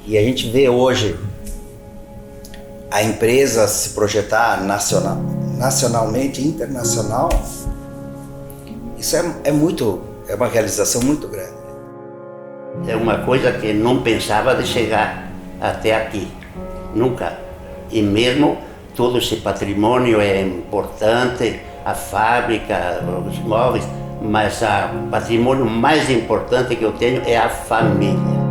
E a gente vê hoje a empresa se projetar nacionalmente e internacional, isso é uma realização muito grande. É uma coisa que não pensava de chegar até aqui, nunca. E mesmo todo esse patrimônio é importante, a fábrica, os móveis, mas o patrimônio mais importante que eu tenho é a família.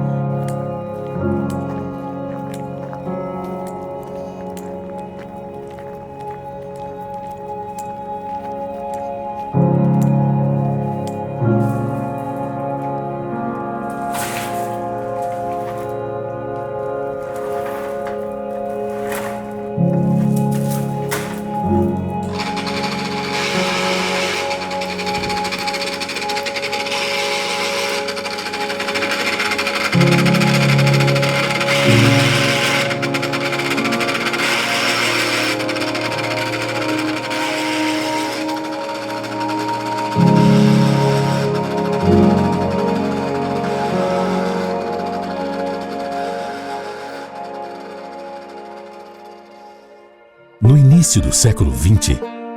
No início do século XX,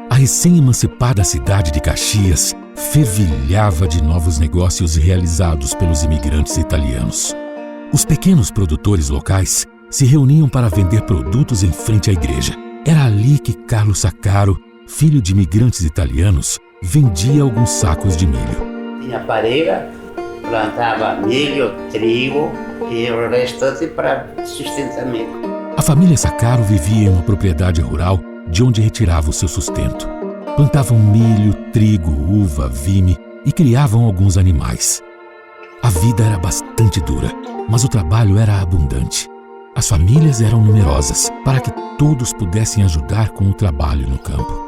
a recém-emancipada cidade de Caxias fervilhava de novos negócios realizados pelos imigrantes italianos. Os pequenos produtores locais se reuniam para vender produtos em frente à igreja. Era ali que Carlo Saccaro, filho de imigrantes italianos, vendia alguns sacos de milho. Tinha pareira, plantava milho, trigo e o restante para sustentamento. A família Saccaro vivia em uma propriedade rural de onde retirava o seu sustento. Plantavam milho, trigo, uva, vime e criavam alguns animais. A vida era bastante dura, mas o trabalho era abundante. As famílias eram numerosas para que todos pudessem ajudar com o trabalho no campo.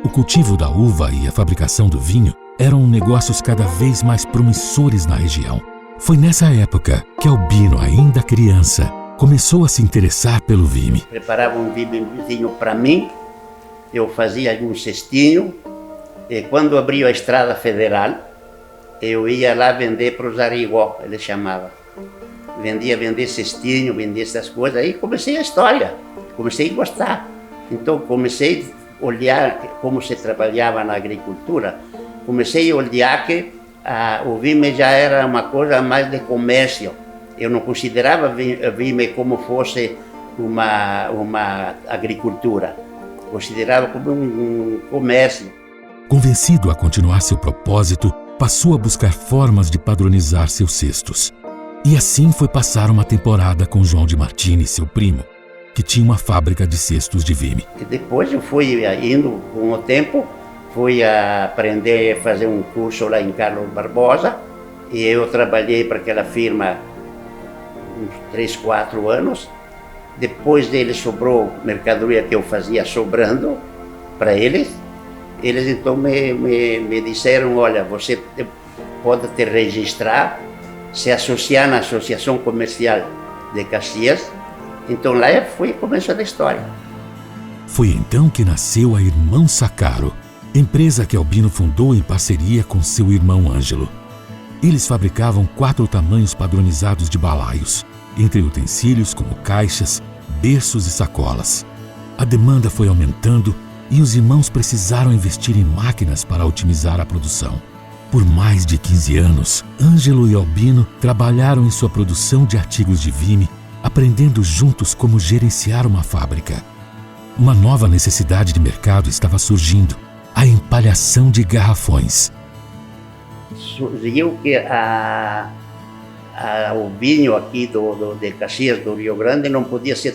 O cultivo da uva e a fabricação do vinho eram negócios cada vez mais promissores na região. Foi nessa época que Albino, ainda criança, começou a se interessar pelo vime. Preparava um vinho para mim, eu fazia algum cestinho, e quando abriu a estrada federal, eu ia lá vender para os arigó, ele chamava. Vender cestinho, vender essas coisas, aí comecei a história, comecei a gostar. Então comecei a olhar como se trabalhava na agricultura, comecei a olhar que o vime já era uma coisa mais de comércio. Eu não considerava vime como fosse uma agricultura, considerava como um comércio. Convencido a continuar seu propósito, passou a buscar formas de padronizar seus cestos. E assim foi passar uma temporada com João de Martini, seu primo, que tinha uma fábrica de cestos de vime. E depois eu fui indo com o tempo, fui aprender a fazer um curso lá em Carlos Barbosa, e eu trabalhei para aquela firma uns 3, 4 anos. Depois dele sobrou mercadoria que eu fazia sobrando para eles. Eles então me disseram, olha, você pode te registrar, se associar na Associação Comercial de Caxias. Então lá foi o começo da história. Foi então que nasceu a Irmão Saccaro, empresa que Albino fundou em parceria com seu irmão Ângelo. Eles fabricavam 4 tamanhos padronizados de balaios, entre utensílios como caixas, berços e sacolas. A demanda foi aumentando e os irmãos precisaram investir em máquinas para otimizar a produção. Por mais de 15 anos, Ângelo e Albino trabalharam em sua produção de artigos de vime, aprendendo juntos como gerenciar uma fábrica. Uma nova necessidade de mercado estava surgindo: a empalhação de garrafões. Surgiu que o vinho aqui de Caxias, do Rio Grande, não podia ser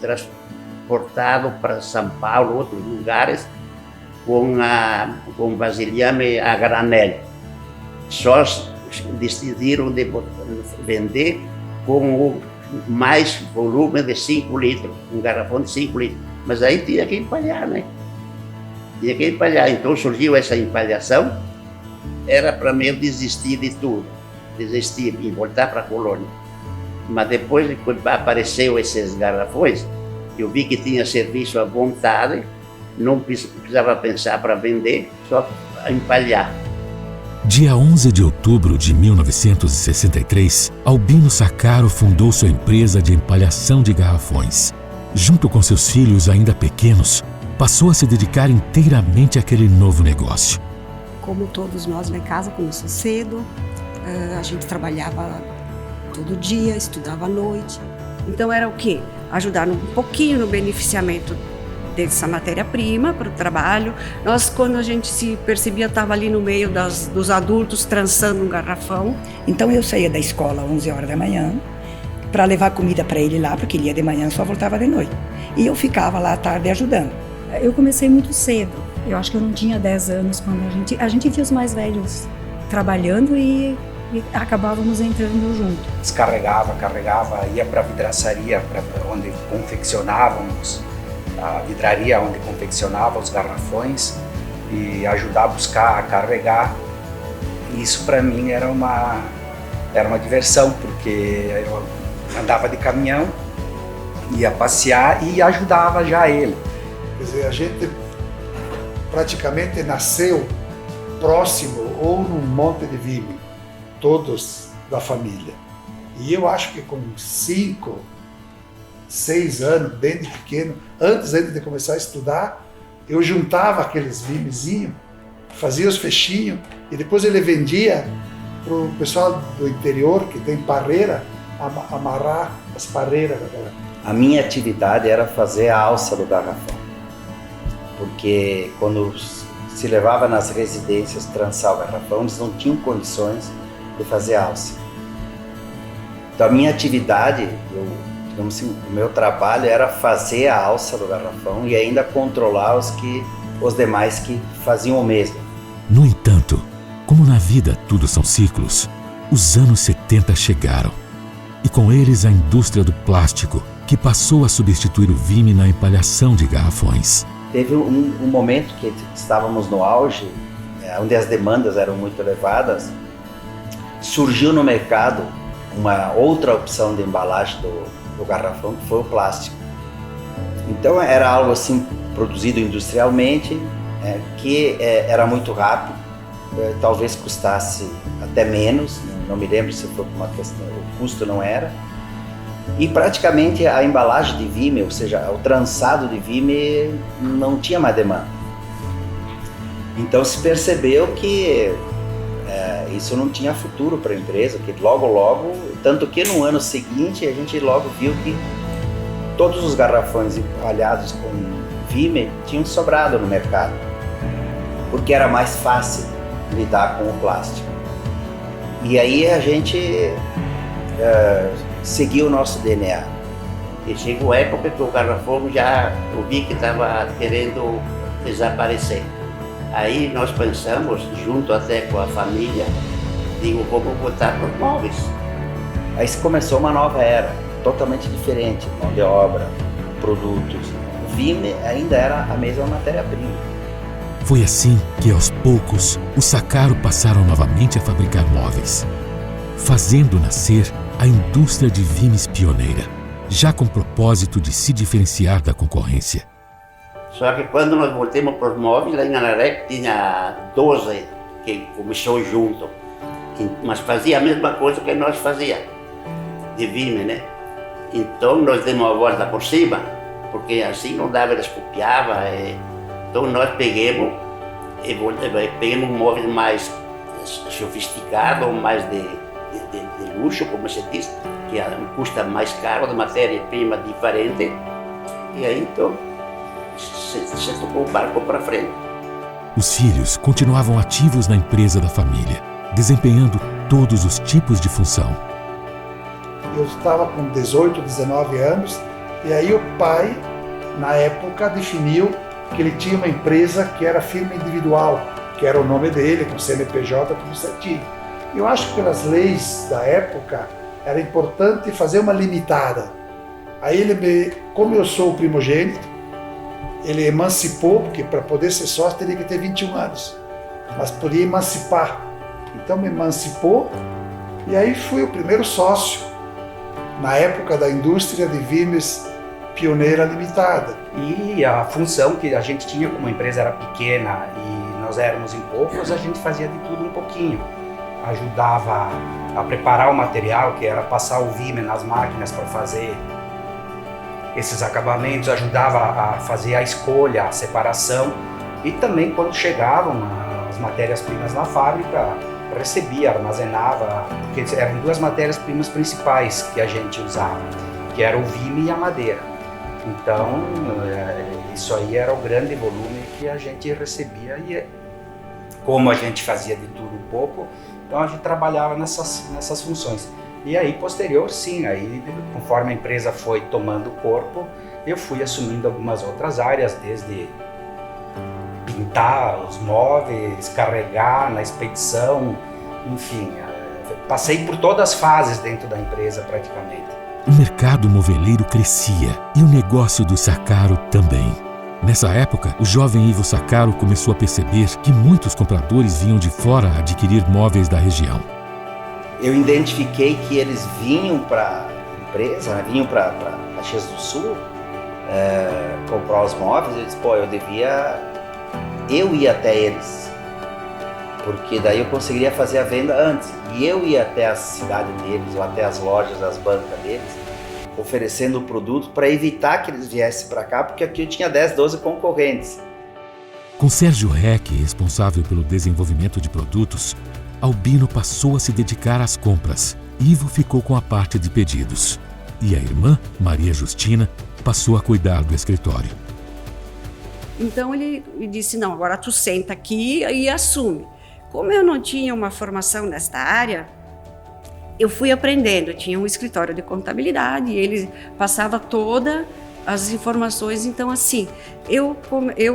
transportado para São Paulo, outros lugares, com vasilhame a granel. Só decidiram de vender com o mais volume de 5 litros, um garrafão de 5 litros. Mas aí tinha que empalhar, né? Tinha que empalhar. Então surgiu essa empalhação. Era para mim desistir de tudo, desistir e voltar para a colônia. Mas depois que apareceu esses garrafões, eu vi que tinha serviço à vontade, não precisava pensar para vender, só empalhar. Dia 11 de outubro de 1963, Albino Saccaro fundou sua empresa de empalhação de garrafões. Junto com seus filhos ainda pequenos, passou a se dedicar inteiramente àquele novo negócio. Como todos nós lá em casa, começou cedo, a gente trabalhava todo dia, estudava à noite. Então era o quê? Ajudar um pouquinho no beneficiamento dessa matéria-prima para o trabalho. Nós, quando a gente se percebia, estava ali no meio dos adultos trançando um garrafão. Então eu saía da escola às 11 horas da manhã para levar comida para ele lá, porque ele ia de manhã, só voltava de noite. E eu ficava lá à tarde ajudando. Eu comecei muito cedo. Eu acho que eu não tinha 10 anos quando a gente via os mais velhos trabalhando e acabávamos entrando junto. Descarregava, carregava, ia para a vidraçaria, onde confeccionávamos, a vidraria onde confeccionava os garrafões, e ajudar a buscar, a carregar. Isso para mim era uma diversão, porque eu andava de caminhão, ia passear e ajudava já ele. Quer dizer, a gente praticamente nasceu próximo ou num monte de vime, todos da família. E eu acho que com 5, 6 anos, bem de pequeno, antes ainda de começar a estudar, eu juntava aqueles vimezinhos, fazia os fechinhos e depois ele vendia para o pessoal do interior que tem parreira, amarrar as parreiras. A minha atividade era fazer a alça do garrafão, porque quando se levava nas residências trançar o garrafão, eles não tinham condições de fazer alça. Então a minha atividade, digamos assim, o meu trabalho era fazer a alça do garrafão e ainda controlar os demais que faziam o mesmo. No entanto, como na vida tudo são ciclos, os anos 70 chegaram. E com eles a indústria do plástico, que passou a substituir o vime na empalhação de garrafões. Teve um momento que estávamos no auge, onde as demandas eram muito elevadas, surgiu no mercado uma outra opção de embalagem do garrafão, que foi o plástico. Então era algo assim produzido industrialmente, que era muito rápido, talvez custasse até menos, não me lembro se foi por uma questão, o custo não era, e praticamente a embalagem de vime, ou seja, o trançado de vime não tinha mais demanda. Então se percebeu que isso não tinha futuro para a empresa, que logo, tanto que no ano seguinte a gente logo viu que todos os garrafões empalhados com vime tinham sobrado no mercado, porque era mais fácil lidar com o plástico. E aí a gente seguiu o nosso DNA. E chegou a época que o garrafão eu vi que estava querendo desaparecer. Aí nós pensamos, junto até com a família, vamos botar por móveis. Aí começou uma nova era, totalmente diferente, mão de obra, produtos. O vime ainda era a mesma matéria-prima. Foi assim que, aos poucos, os Saccaro passaram novamente a fabricar móveis, fazendo nascer a indústria de vimes pioneira, já com o propósito de se diferenciar da concorrência. Só que quando nós voltamos para os móveis, lá em Anarec tinha 12 que começou junto, mas fazia a mesma coisa que nós fazíamos, de vime, né? Então nós demos a volta por cima, porque assim não dava, eles copiavam. Então nós pegamos um móvel mais sofisticado, mais de luxo, como se diz, que custa mais caro, de matéria-prima diferente, e aí então se tocou o barco para frente. Os filhos continuavam ativos na empresa da família, desempenhando todos os tipos de função. Eu estava com 18, 19 anos, e aí o pai, na época, definiu que ele tinha uma empresa que era firma individual, que era o nome dele, com CNPJ, tudo certinho. Eu acho que pelas leis da época era importante fazer uma limitada. Aí como eu sou o primogênito, ele emancipou, porque para poder ser sócio teria que ter 21 anos, mas podia emancipar. Então me emancipou e aí fui o primeiro sócio na época da indústria de vimes Pioneira Limitada. E a função que a gente tinha como empresa era pequena e nós nós éramos em poucos, a gente fazia de tudo um pouquinho. Ajudava a preparar o material, que era passar o vime nas máquinas para fazer esses acabamentos, ajudava a fazer a escolha, a separação, e também quando chegavam as matérias-primas na fábrica, recebia, armazenava, porque eram duas matérias-primas principais que a gente usava, que era o vime e a madeira. Então, isso aí era o grande volume que a gente recebia, e como a gente fazia de tudo um pouco, então a gente trabalhava nessas funções. E aí, posterior, sim, aí, conforme a empresa foi tomando corpo, eu fui assumindo algumas outras áreas, desde pintar os móveis, carregar na expedição, enfim, passei por todas as fases dentro da empresa praticamente. O mercado moveleiro crescia e o negócio do Saccaro também. Nessa época, o jovem Ivo Saccaro começou a perceber que muitos compradores vinham de fora adquirir móveis da região. Eu identifiquei que eles vinham para a empresa, né? Vinham para Caxias do Sul comprar os móveis. Eu disse, eu ia até eles, porque daí eu conseguiria fazer a venda antes. E eu ia até a cidade deles, ou até as lojas, as bancas deles, oferecendo o produto para evitar que eles viessem para cá, porque aqui eu tinha 10, 12 concorrentes. Com Sérgio Reck, responsável pelo desenvolvimento de produtos, Albino passou a se dedicar às compras. Ivo ficou com a parte de pedidos. E a irmã, Maria Justina, passou a cuidar do escritório. Então ele me disse, não, agora tu senta aqui e assume. Como eu não tinha uma formação nesta área, eu fui aprendendo. Eu tinha um escritório de contabilidade e ele passava todas as informações. Então, assim, eu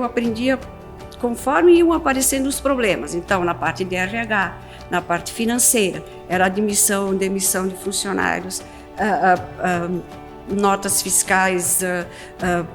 aprendia conforme iam aparecendo os problemas. Então, na parte de RH, na parte financeira, era admissão, demissão de funcionários, notas fiscais,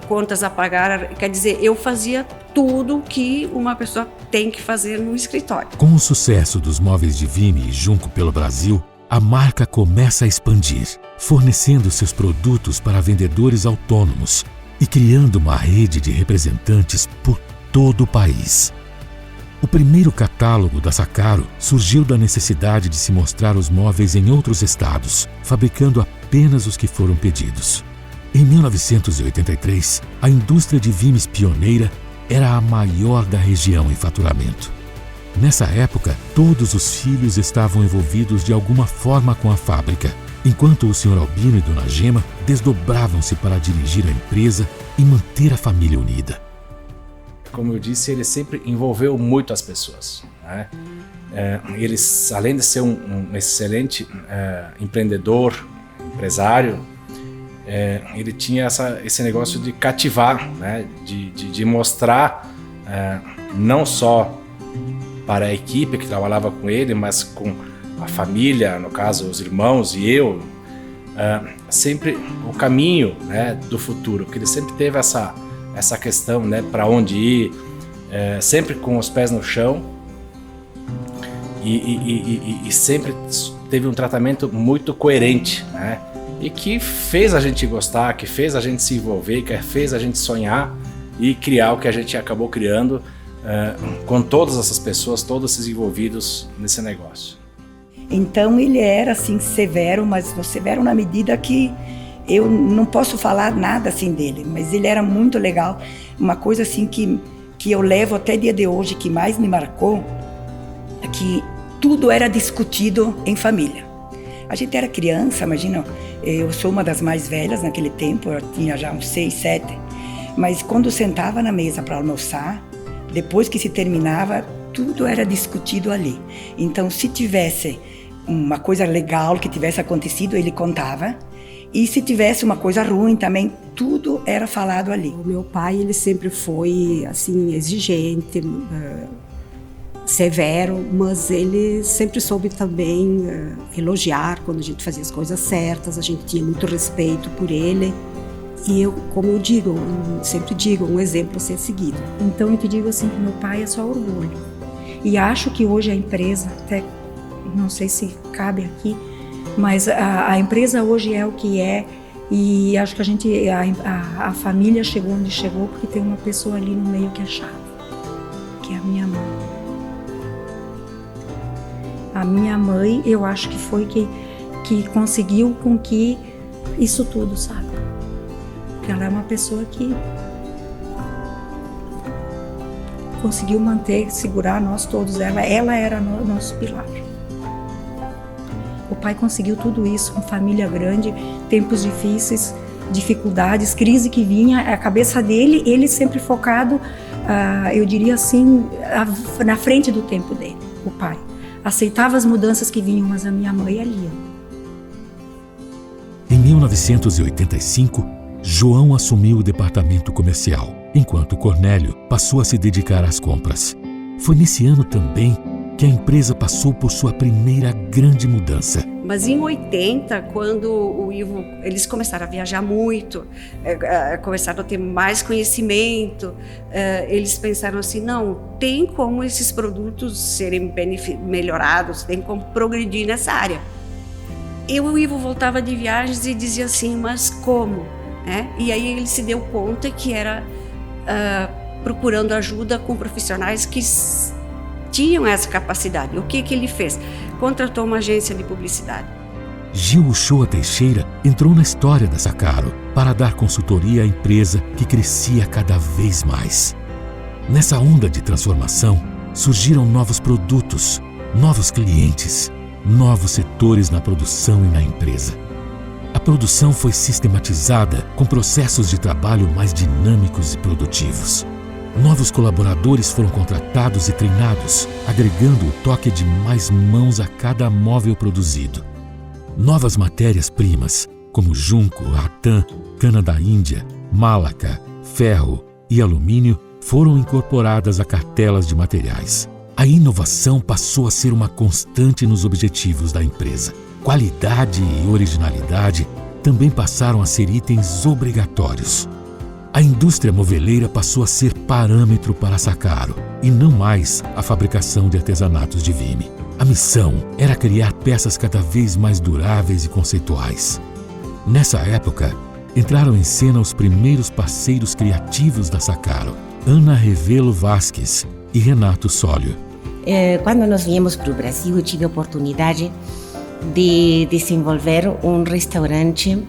contas a pagar. Quer dizer, eu fazia tudo que uma pessoa tem que fazer no escritório. Com o sucesso dos móveis de Vime e Junco pelo Brasil, a marca começa a expandir, fornecendo seus produtos para vendedores autônomos e criando uma rede de representantes por todo o país. O primeiro catálogo da Saccaro surgiu da necessidade de se mostrar os móveis em outros estados, fabricando apenas os que foram pedidos. Em 1983, a indústria de vimes pioneira era a maior da região em faturamento. Nessa época, todos os filhos estavam envolvidos de alguma forma com a fábrica, enquanto o Sr. Albino e Dona Gema desdobravam-se para dirigir a empresa e manter a família unida. Como eu disse, ele sempre envolveu muito as pessoas, né? Eles, além de ser um excelente empreendedor, empresário, ele tinha esse negócio de cativar, né? de mostrar não só para a equipe que trabalhava com ele, mas com a família, no caso os irmãos e eu, sempre o caminho, né, do futuro, porque ele sempre teve essa questão, né, para onde ir, sempre com os pés no chão e sempre teve um tratamento muito coerente, né, e que fez a gente gostar, que fez a gente se envolver, que fez a gente sonhar e criar o que a gente acabou criando com todas essas pessoas, todos esses envolvidos nesse negócio. Então ele era assim severo, mas severo na medida que eu não posso falar nada assim dele, mas ele era muito legal. Uma coisa assim que eu levo até dia de hoje, que mais me marcou, é que tudo era discutido em família. A gente era criança, imagina, eu sou uma das mais velhas naquele tempo, eu tinha já uns 6, 7, mas quando sentava na mesa para almoçar, depois que se terminava, tudo era discutido ali. Então, se tivesse uma coisa legal que tivesse acontecido, ele contava. E se tivesse uma coisa ruim também, tudo era falado ali. O meu pai, ele sempre foi assim exigente, severo, mas ele sempre soube também elogiar quando a gente fazia as coisas certas. A gente tinha muito respeito por ele. E eu, como eu digo, sempre digo, um exemplo a ser seguido. Então eu te digo assim, que meu pai é só orgulho. E acho que hoje a empresa, até não sei se cabe aqui, mas a empresa hoje é o que é, e acho que a família chegou onde chegou porque tem uma pessoa ali no meio que é chave, que é a minha mãe. minha mãe, eu acho que foi que conseguiu com que isso tudo, sabe? Porque ela é uma pessoa que conseguiu manter, segurar nós todos. Ela era nosso pilar. O pai conseguiu tudo isso com família grande, tempos difíceis, dificuldades, crise que vinha, a cabeça dele, ele sempre focado, eu diria assim, na frente do tempo dele, o pai. Aceitava as mudanças que vinham, mas a minha mãe ali. Em 1985, João assumiu o departamento comercial, enquanto Cornélio passou a se dedicar às compras. Foi nesse ano também que a empresa passou por sua primeira grande mudança. Mas em 80, quando o Ivo, eles começaram a viajar muito, começaram a ter mais conhecimento, eles pensaram assim, não, tem como esses produtos serem melhorados, tem como progredir nessa área. E o Ivo voltava de viagens e dizia assim, mas como? E aí ele se deu conta que era procurando ajuda com profissionais que tinham essa capacidade. O que ele fez? Contratou uma agência de publicidade. Gil Uchoa Teixeira entrou na história da Sacaro para dar consultoria à empresa que crescia cada vez mais. Nessa onda de transformação, surgiram novos produtos, novos clientes, novos setores na produção e na empresa. A produção foi sistematizada com processos de trabalho mais dinâmicos e produtivos. Novos colaboradores foram contratados e treinados, agregando o toque de mais mãos a cada móvel produzido. Novas matérias-primas, como junco, ratã, cana da Índia, málaca, ferro e alumínio, foram incorporadas a cartelas de materiais. A inovação passou a ser uma constante nos objetivos da empresa. Qualidade e originalidade também passaram a ser itens obrigatórios. A indústria moveleira passou a ser parâmetro para a Sacaro e não mais a fabricação de artesanatos de vime. A missão era criar peças cada vez mais duráveis e conceituais. Nessa época, entraram em cena os primeiros parceiros criativos da Sacaro, Ana Revelo Vasques e Renato Sólio. Quando nós viemos para o Brasil, eu tive a oportunidade de desenvolver um restaurante,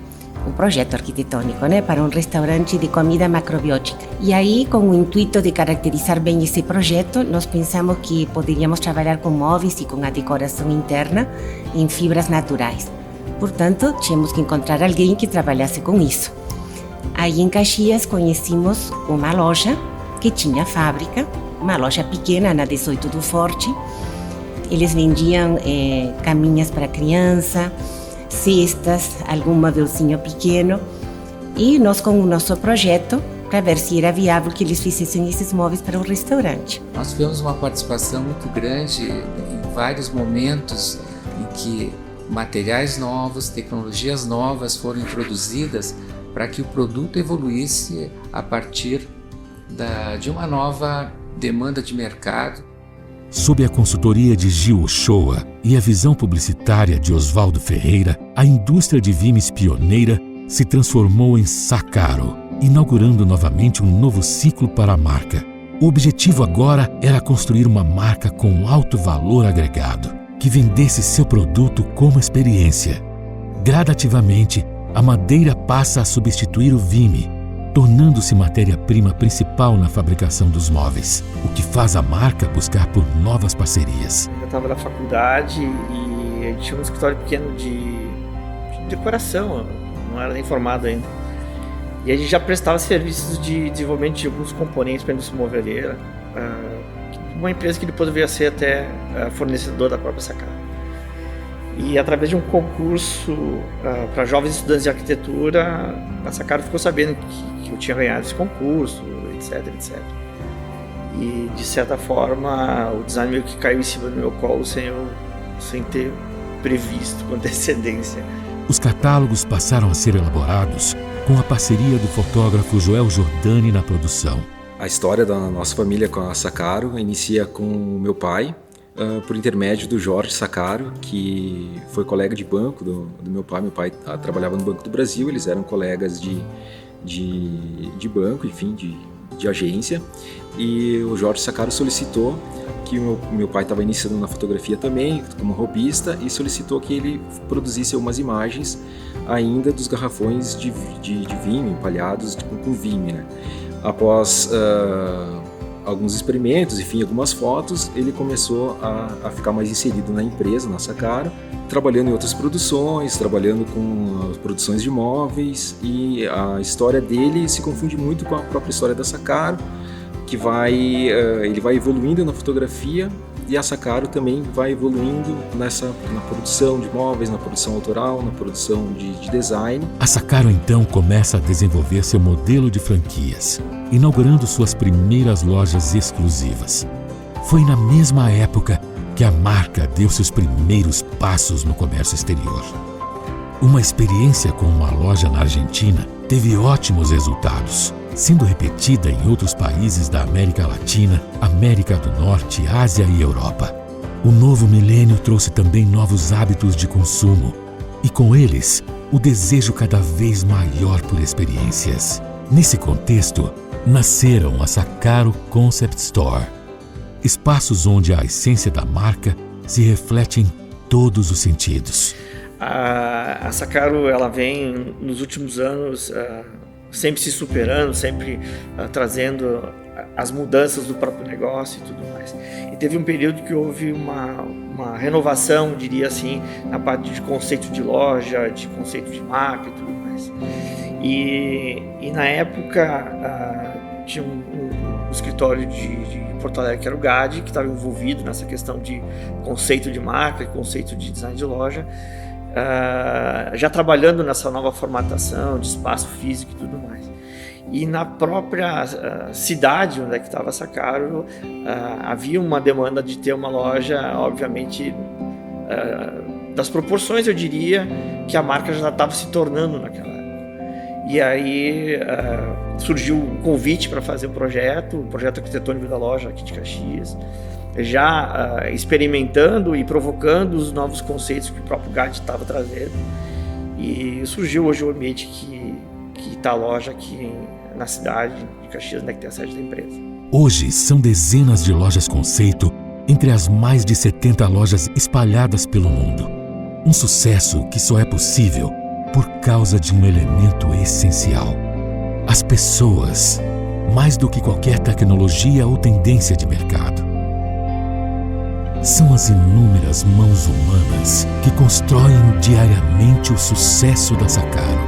um projeto arquitetônico, para um restaurante de comida macrobiótica. E aí, com o intuito de caracterizar bem esse projeto, nós pensamos que poderíamos trabalhar com móveis e com a decoração interna em fibras naturais. Portanto, tínhamos que encontrar alguém que trabalhasse com isso. Aí em Caxias conhecemos uma loja que tinha fábrica, uma loja pequena na 18 do Forte. Eles vendiam caminhas para criança, cestas, algum móvelzinho pequeno, e nós com o nosso projeto para ver se era viável que eles fizessem esses móveis para o restaurante. Nós tivemos uma participação muito grande em vários momentos em que materiais novos, tecnologias novas foram introduzidas para que o produto evoluísse a partir de uma nova demanda de mercado. Sob a consultoria de Gil Uchoa e a visão publicitária de Oswaldo Ferreira, a indústria de vimes pioneira se transformou em Sacaro, inaugurando novamente um novo ciclo para a marca. O objetivo agora era construir uma marca com alto valor agregado, que vendesse seu produto como experiência. Gradativamente, a madeira passa a substituir o vime, tornando-se matéria-prima principal na fabricação dos móveis, o que faz a marca buscar por novas parcerias. Eu estava na faculdade e a gente tinha um escritório pequeno de decoração, não era nem formado ainda. E a gente já prestava serviços de desenvolvimento de alguns componentes para a indústria moveleira, uma empresa que depois veio a ser até fornecedor da própria Sacaro. E através de um concurso para jovens estudantes de arquitetura, a Sacaro ficou sabendo que eu tinha ganhado esse concurso, etc, etc. E de certa forma o design meio que caiu em cima do meu colo sem ter previsto com antecedência. Os catálogos passaram a ser elaborados com a parceria do fotógrafo Joel Jordani na produção. A história da nossa família com a Sacaro inicia com o meu pai, por intermédio do Jorge Sacaro, que foi colega de banco do meu pai. Meu pai trabalhava no Banco do Brasil, eles eram colegas de banco, enfim, de agência, e o Jorge Saccaro solicitou que o meu pai estava iniciando na fotografia também, como hobbyista, e solicitou que ele produzisse algumas imagens ainda dos garrafões de vinho empalhados com vinho, né? Após alguns experimentos, enfim, algumas fotos, ele começou a ficar mais inserido na empresa, na Saccaro, trabalhando em outras produções, trabalhando com produções de móveis, e a história dele se confunde muito com a própria história da Saccaro, que ele vai evoluindo na fotografia, e a Saccaro também vai evoluindo na produção de móveis, na produção autoral, na produção de design. A Saccaro então começa a desenvolver seu modelo de franquias, inaugurando suas primeiras lojas exclusivas. Foi na mesma época que a marca deu seus primeiros passos no comércio exterior. Uma experiência com uma loja na Argentina teve ótimos resultados, sendo repetida em outros países da América Latina, América do Norte, Ásia e Europa. O novo milênio trouxe também novos hábitos de consumo e, com eles, o desejo cada vez maior por experiências. Nesse contexto, nasceram a Saccaro Concept Store, espaços onde a essência da marca se reflete em todos os sentidos. A Saccaro, ela vem nos últimos anos sempre se superando, sempre trazendo as mudanças do próprio negócio e tudo mais. E teve um período que houve uma renovação, diria assim, na parte de conceito de loja, de conceito de marca e tudo mais. E na época tinha um escritório de Porto Alegre, que era o GAD, que estava envolvido nessa questão de conceito de marca e conceito de design de loja, já trabalhando nessa nova formatação de espaço físico e tudo mais. E na própria cidade onde é que estava a Saccaro, havia uma demanda de ter uma loja, obviamente, das proporções, eu diria, que a marca já estava se tornando naquela época. E aí surgiu o convite para fazer o projeto arquitetônico da loja aqui de Caxias, já experimentando e provocando os novos conceitos que o próprio GAD estava trazendo. E surgiu hoje o ambiente que está a loja aqui na cidade de Caxias, onde é que tem a sede da empresa. Hoje são dezenas de lojas conceito entre as mais de 70 lojas espalhadas pelo mundo. Um sucesso que só é possível por causa de um elemento essencial: as pessoas, mais do que qualquer tecnologia ou tendência de mercado. São as inúmeras mãos humanas que constroem diariamente o sucesso da Saccaro.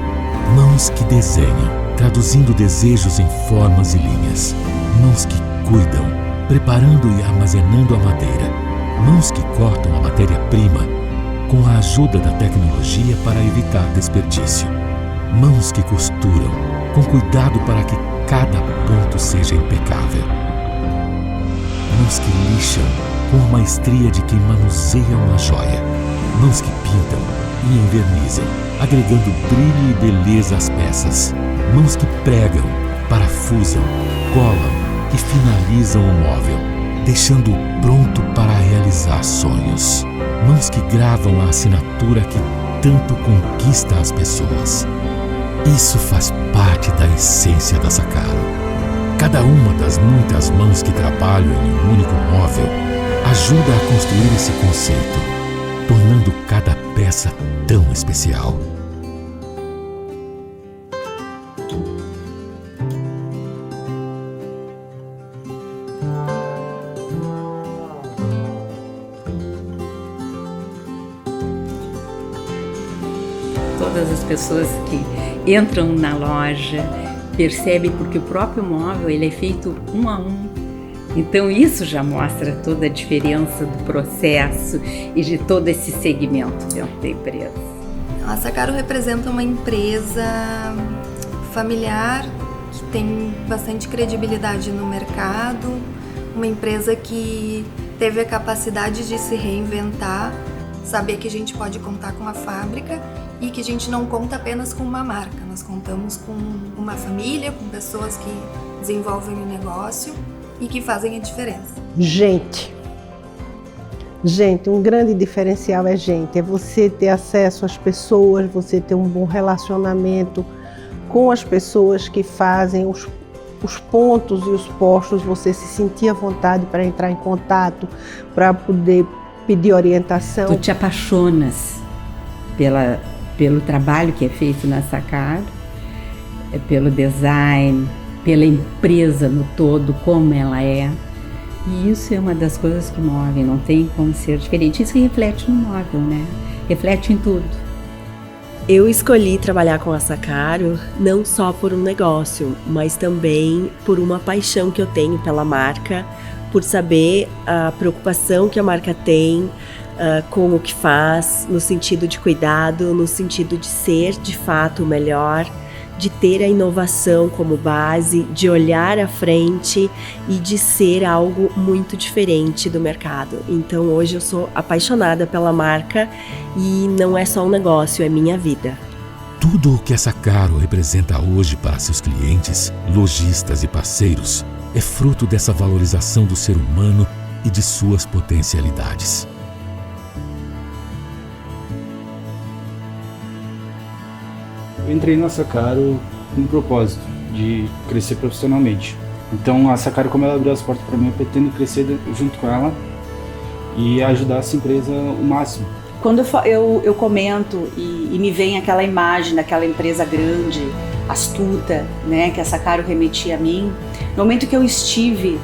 Mãos que desenham, traduzindo desejos em formas e linhas. Mãos que cuidam, preparando e armazenando a madeira. Mãos que cortam a matéria-prima com a ajuda da tecnologia para evitar desperdício. Mãos que costuram, com cuidado para que cada ponto seja impecável. Mãos que lixam, com a maestria de quem manuseia uma joia. Mãos que pintam e envernizam, agregando brilho e beleza às peças. Mãos que pregam, parafusam, colam e finalizam o móvel, deixando-o pronto para realizar sonhos. Mãos que gravam a assinatura que tanto conquista as pessoas. Isso faz parte da essência da Saccaro. Cada uma das muitas mãos que trabalham em um único móvel ajuda a construir esse conceito, tornando cada peça tão especial. Todas as pessoas que entram na loja percebem, porque o próprio móvel ele é feito um a um. Então isso já mostra toda a diferença do processo e de todo esse segmento dentro da empresa. A Saccaro representa uma empresa familiar que tem bastante credibilidade no mercado, uma empresa que teve a capacidade de se reinventar, saber que a gente pode contar com a fábrica e que a gente não conta apenas com uma marca, nós contamos com uma família, com pessoas que desenvolvem o negócio e que fazem a diferença. Gente, um grande diferencial é gente, é você ter acesso às pessoas, você ter um bom relacionamento com as pessoas que fazem os pontos e os postos você se sentia à vontade para entrar em contato, para poder pedir orientação? Tu te apaixonas pelo trabalho que é feito na Sacaro, pelo design, pela empresa no todo, como ela é. E isso é uma das coisas que movem, não tem como ser diferente. Isso reflete no móvel, né? Reflete em tudo. Eu escolhi trabalhar com a Sacaro não só por um negócio, mas também por uma paixão que eu tenho pela marca, por saber a preocupação que a marca tem com o que faz, no sentido de cuidado, no sentido de ser de fato o melhor, de ter a inovação como base, de olhar à frente e de ser algo muito diferente do mercado. Então hoje eu sou apaixonada pela marca e não é só um negócio, é minha vida. Tudo o que a Sacaro representa hoje para seus clientes, lojistas e parceiros é fruto dessa valorização do ser humano e de suas potencialidades. Eu entrei na Sacaro com um propósito de crescer profissionalmente. Então a Sacaro, como ela abriu as portas para mim, eu pretendo crescer junto com ela e ajudar essa empresa o máximo. Quando eu comento e me vem aquela imagem daquela empresa grande, astuta, né, que a Sacaro remetia a mim, no momento que eu estive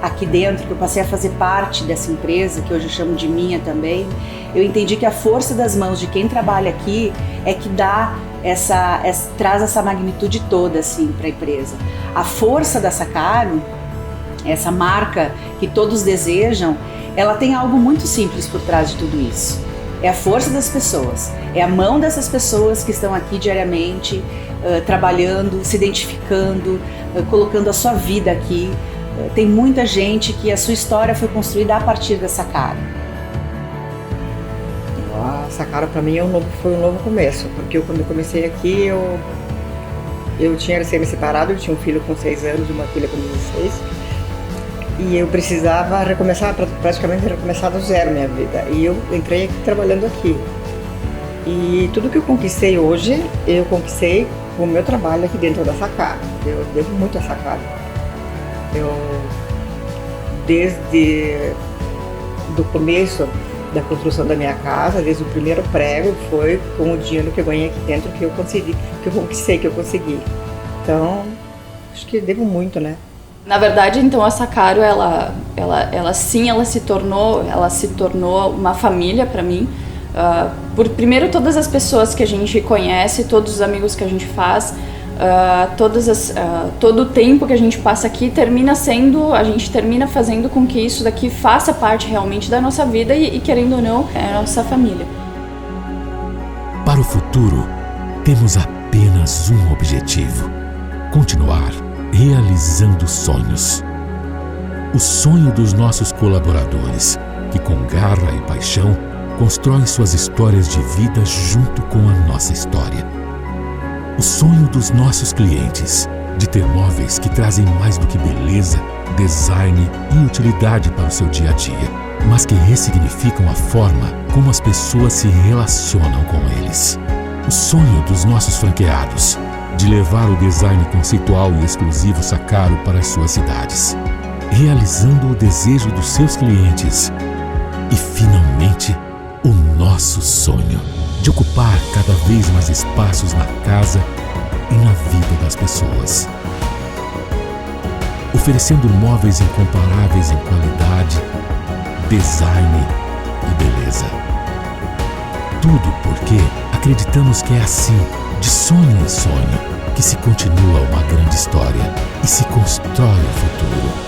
aqui dentro, que eu passei a fazer parte dessa empresa, que hoje eu chamo de minha também, eu entendi que a força das mãos de quem trabalha aqui é que dá traz essa magnitude toda assim para a empresa. A força da Sacaro, essa marca que todos desejam, ela tem algo muito simples por trás de tudo isso. É a força das pessoas, é a mão dessas pessoas que estão aqui diariamente, trabalhando, se identificando, colocando a sua vida aqui. Tem muita gente que a sua história foi construída a partir da Sacaro. A Sacaro para mim foi um novo começo, porque quando eu comecei aqui eu tinha recém-separado, eu tinha um filho com 6 anos e uma filha com 16 e eu precisava praticamente recomeçar do zero minha vida, e eu entrei aqui trabalhando aqui, e tudo que eu conquistei hoje eu conquistei com o meu trabalho aqui dentro da Sacaro. Eu devo muito a Sacaro. Desde do começo da construção da minha casa, desde o primeiro prego, foi com o dinheiro que eu ganhei aqui dentro que eu consegui. Então, acho que devo muito, né? Na verdade, então, a Sacaro, ela se tornou uma família para mim. Por primeiro, todas as pessoas que a gente conhece, todos os amigos que a gente faz, todo o tempo que a gente passa aqui a gente termina fazendo com que isso daqui faça parte realmente da nossa vida e querendo ou não, é a nossa família. Para o futuro, temos apenas um objetivo: continuar realizando sonhos. O sonho dos nossos colaboradores, que com garra e paixão constroem suas histórias de vida junto com a nossa história. O sonho dos nossos clientes, de ter móveis que trazem mais do que beleza, design e utilidade para o seu dia a dia, mas que ressignificam a forma como as pessoas se relacionam com eles. O sonho dos nossos franqueados, de levar o design conceitual e exclusivo Sacaro para as suas cidades, realizando o desejo dos seus clientes. E, finalmente, o nosso sonho de ocupar cada vez mais espaços na casa e na vida das pessoas, oferecendo móveis incomparáveis em qualidade, design e beleza. Tudo porque acreditamos que é assim, de sonho em sonho, que se continua uma grande história e se constrói o futuro.